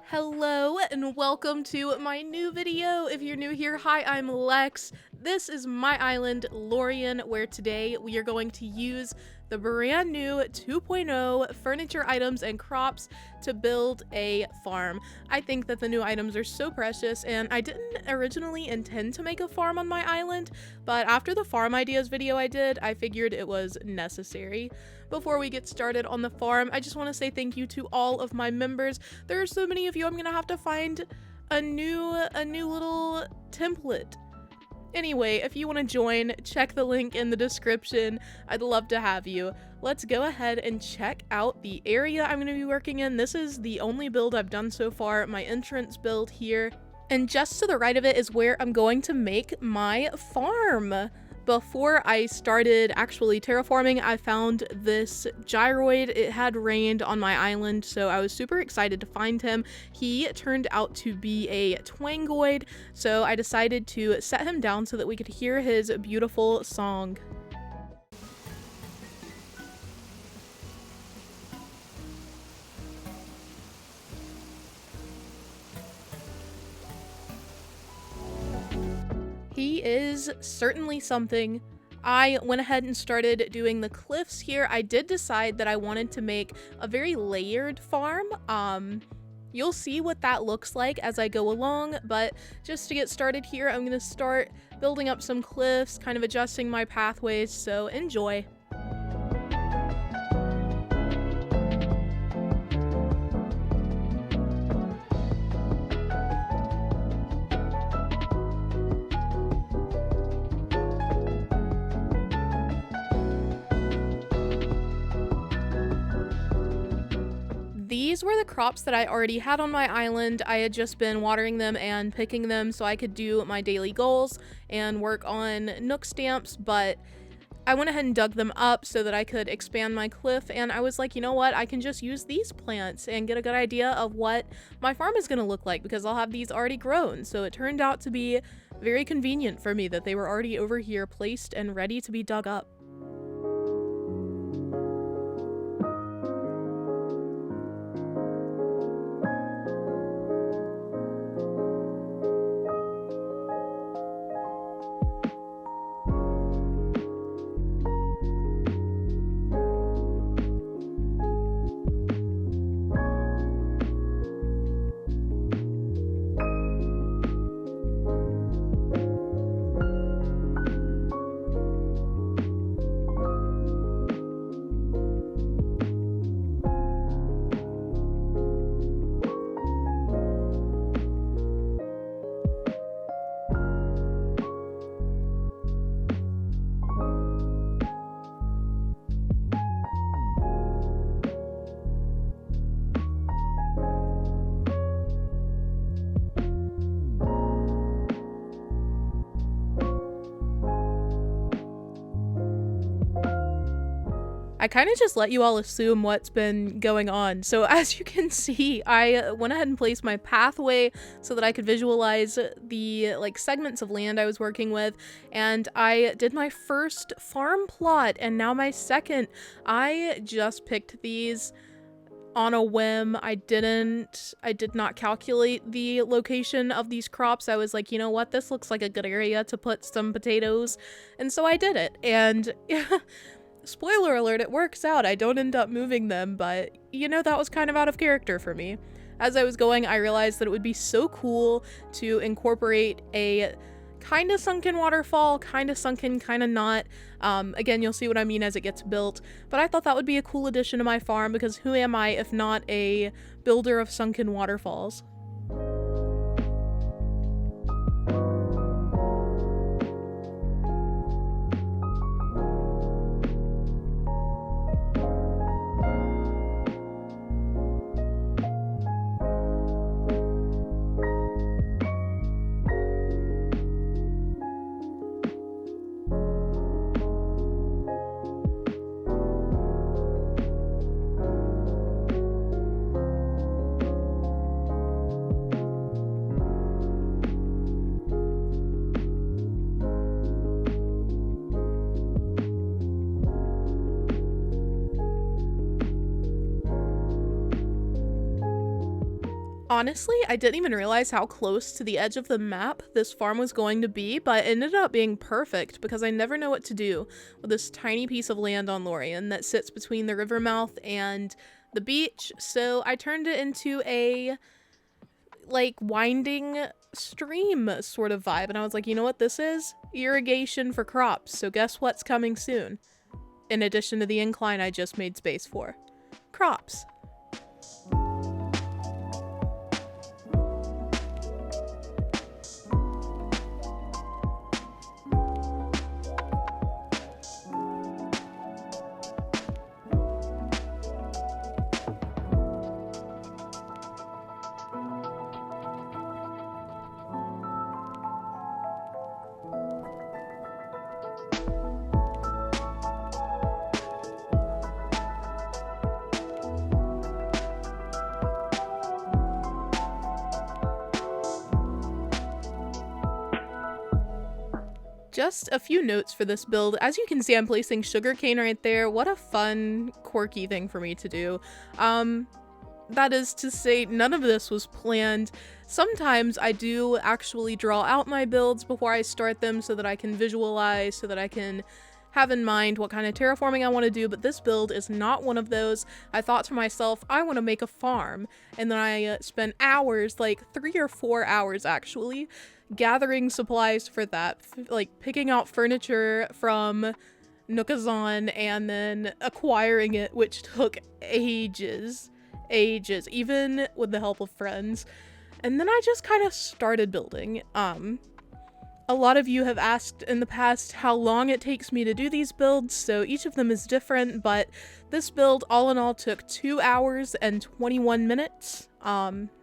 Hello and welcome to my new video. If you're new here, hi, I'm Lex. This is my island, Lorien, where today we are going to use the brand new 2.0 furniture items and crops to build a farm. I think that the new items are so precious, and I didn't originally intend to make a farm on my island, but after the farm ideas video I did, I figured it was necessary. Before we get started on the farm, I just want to say thank you to all of my members. There are so many of you, I'm gonna have to find a new little template. Anyway, if you want to join, check the link in the description. I'd love to have you. Let's go ahead and check out the area I'm going to be working in. This is the only build I've done so far, my entrance build here. And just to the right of it is where I'm going to make my farm. Before I started actually terraforming, I found this Gyroid. It had rained on my island, so I was super excited to find him. He turned out to be a twangoid, so I decided to set him down so that we could hear his beautiful song. He is certainly something. I went ahead and started doing the cliffs here. I did decide that I wanted to make a very layered farm. You'll see what that looks like as I go along, but just to get started here, I'm going to start building up some cliffs, kind of adjusting my pathways, so enjoy. These were the crops that I already had on my island. I had just been watering them and picking them so I could do my daily goals and work on nook stamps, but I went ahead and dug them up so that I could expand my cliff, and I was like, you know what, I can just use these plants and get a good idea of what my farm is going to look like because I'll have these already grown. So it turned out to be very convenient for me that they were already over here placed and ready to be dug up. I kind of just let you all assume what's been going on. So as you can see, I went ahead and placed my pathway so that I could visualize the segments of land I was working with, and I did my first farm plot and now my second. I just picked these on a whim. I did not calculate the location of these crops. I was like, you know what, this looks like a good area to put some potatoes, and so I did it, and spoiler alert, it works out. I don't end up moving them, but you know, that was kind of out of character for me. As I was going, I realized that it would be so cool to incorporate a kind of sunken waterfall, kind of sunken, kind of not. Again, you'll see what I mean as it gets built, but I thought that would be a cool addition to my farm because who am I if not a builder of sunken waterfalls? Honestly, I didn't even realize how close to the edge of the map this farm was going to be, but it ended up being perfect because I never know what to do with this tiny piece of land on Lorien that sits between the river mouth and the beach. So I turned it into a like winding stream sort of vibe, and I was like, you know what this is? Irrigation for crops. So guess what's coming soon? In addition to the incline I just made space for. Crops. Just a few notes for this build. As you can see, I'm placing sugarcane right there. What a fun, quirky thing for me to do. That is to say, none of this was planned. Sometimes I do actually draw out my builds before I start them so that I can visualize, so that I can have in mind what kind of terraforming I want to do, but this build is not one of those. I thought to myself, I want to make a farm, and then I spent hours, like 3 or 4 hours actually, gathering supplies for that, like picking out furniture from Nookazon and then acquiring it, which took ages, even with the help of friends. And then I just kind of started building. A lot of you have asked in the past how long it takes me to do these builds, so each of them is different, but this build all in all took 2 hours and 21 minutes.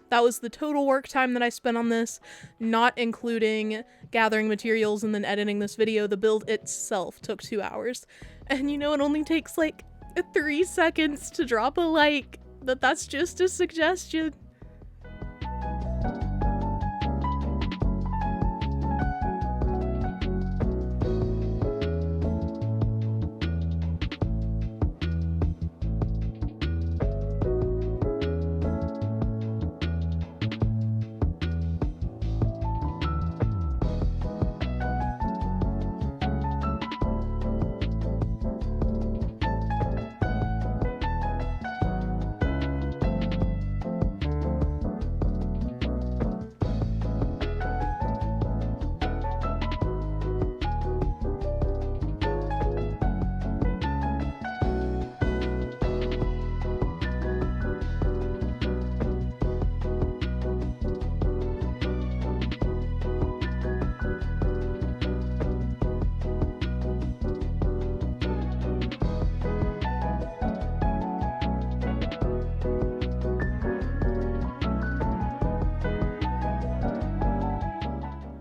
That was the total work time that I spent on this, not including gathering materials and then editing this video. The build itself took 2 hours. And you know, it only takes like 3 seconds to drop a like, but that's just a suggestion.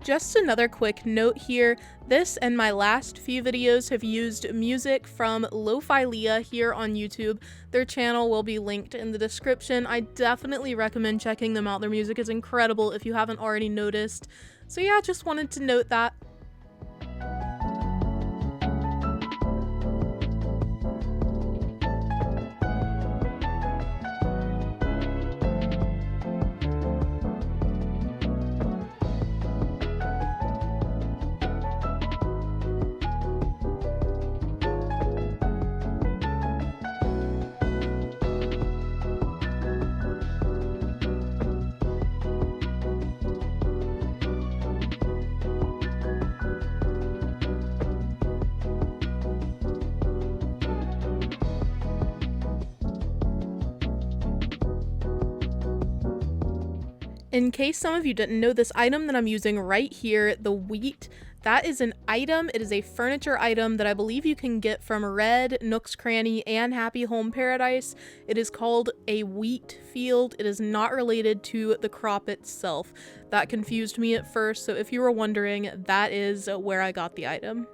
Just another quick note here, this and my last few videos have used music from Lo-Fi Leah here on YouTube. Their channel will be linked in the description. I definitely recommend checking them out. Their music is incredible if you haven't already noticed. So yeah, just wanted to note that. In case some of you didn't know, this item that I'm using right here, the wheat, that is an item. It is a furniture item that I believe you can get from Red, Nook's Cranny, and Happy Home Paradise. It is called a wheat field. It is not related to the crop itself. That confused me at first, so if you were wondering, that is where I got the item.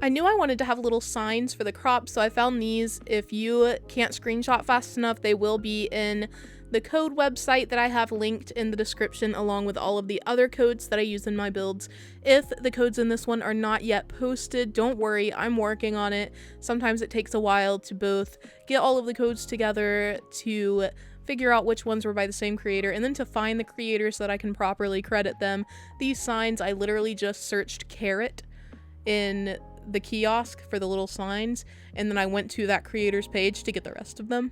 I knew I wanted to have little signs for the crops, so I found these. If you can't screenshot fast enough, they will be in the code website that I have linked in the description, along with all of the other codes that I use in my builds. If the codes in this one are not yet posted, don't worry, I'm working on it. Sometimes it takes a while to both get all of the codes together, to figure out which ones were by the same creator, and then to find the creators so that I can properly credit them. These signs, I literally just searched carrot in the kiosk for the little signs, and then I went to that creator's page to get the rest of them.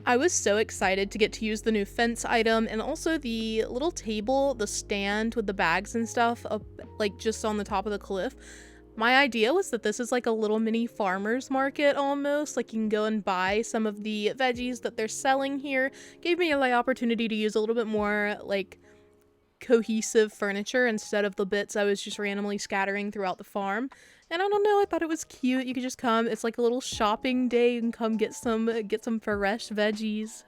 I was so excited to get to use the new fence item and also the little table, the stand with the bags and stuff up like just on the top of the cliff. My idea was that this is like a little mini farmer's market almost, like you can go and buy some of the veggies that they're selling here. Gave me the opportunity to use a little bit more like cohesive furniture instead of the bits I was just randomly scattering throughout the farm. And I don't know, I thought it was cute. You could just come, it's like a little shopping day. You can come get some fresh veggies.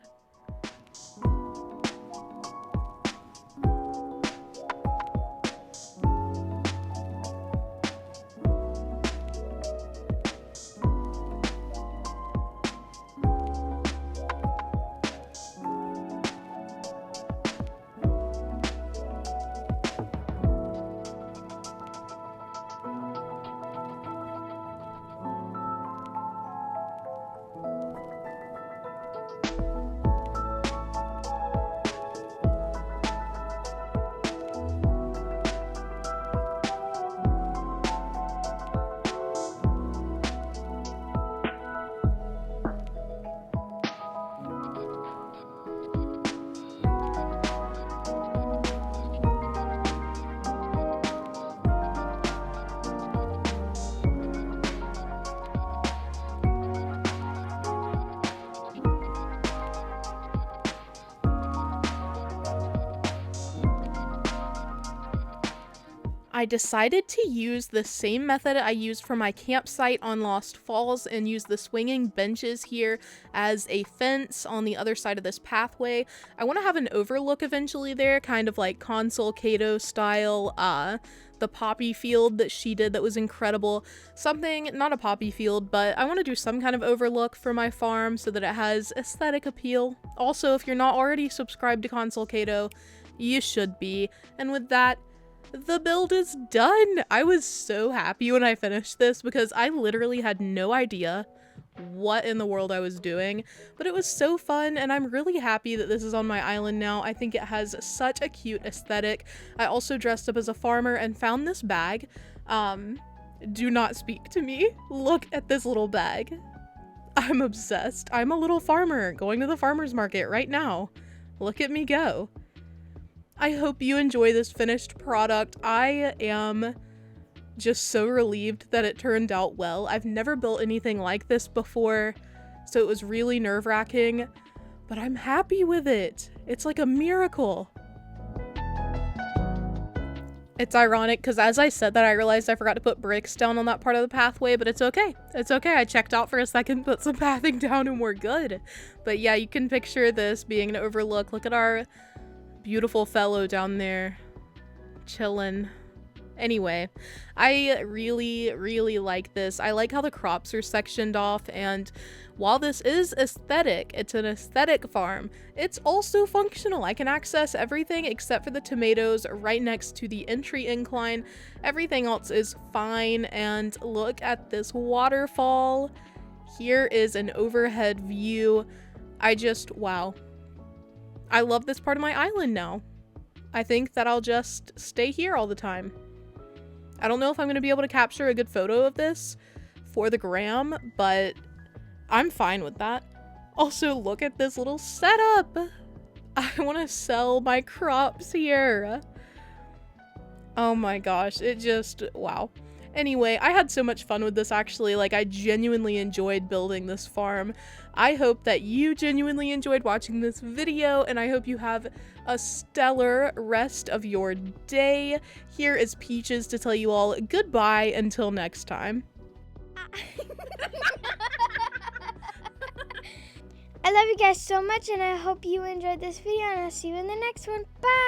I decided to use the same method I used for my campsite on Lost Falls and use the swinging benches here as a fence on the other side of this pathway. I want to have an overlook eventually there, kind of like Consul Cato style, the poppy field that she did that was incredible. Something, not a poppy field, but I want to do some kind of overlook for my farm so that it has aesthetic appeal. Also, if you're not already subscribed to Consul Cato, you should be. And with that, the build is done! I was so happy when I finished this because I literally had no idea what in the world I was doing, but it was so fun and I'm really happy that this is on my island now. I think it has such a cute aesthetic. I also dressed up as a farmer and found this bag. Do not speak to me. Look at this little bag. I'm obsessed. I'm a little farmer going to the farmer's market right now. Look at me go. I hope you enjoy this finished product. I am just so relieved that it turned out well. I've never built anything like this before, so it was really nerve-wracking, but I'm happy with it. It's like a miracle. It's ironic because as I said that, I realized I forgot to put bricks down on that part of the pathway, but it's okay. It's okay. I checked out for a second, put some pathing down, and we're good. But yeah, you can picture this being an overlook. Look at our beautiful fellow down there chilling. Anyway, I really, really like this. I like how the crops are sectioned off, and while this is aesthetic, it's an aesthetic farm, it's also functional. I can access everything except for the tomatoes right next to the entry incline. Everything else is fine, and look at this waterfall. Here is an overhead view. Wow. I love this part of my island now. I think that I'll just stay here all the time. I don't know if I'm going to be able to capture a good photo of this for the gram, but I'm fine with that. Also, look at this little setup. I want to sell my crops here. Oh my gosh, wow. Anyway, I had so much fun with this actually. Like, I genuinely enjoyed building this farm. I hope that you genuinely enjoyed watching this video, and I hope you have a stellar rest of your day. Here is Peaches to tell you all goodbye until next time. I love you guys so much, and I hope you enjoyed this video, and I'll see you in the next one. Bye!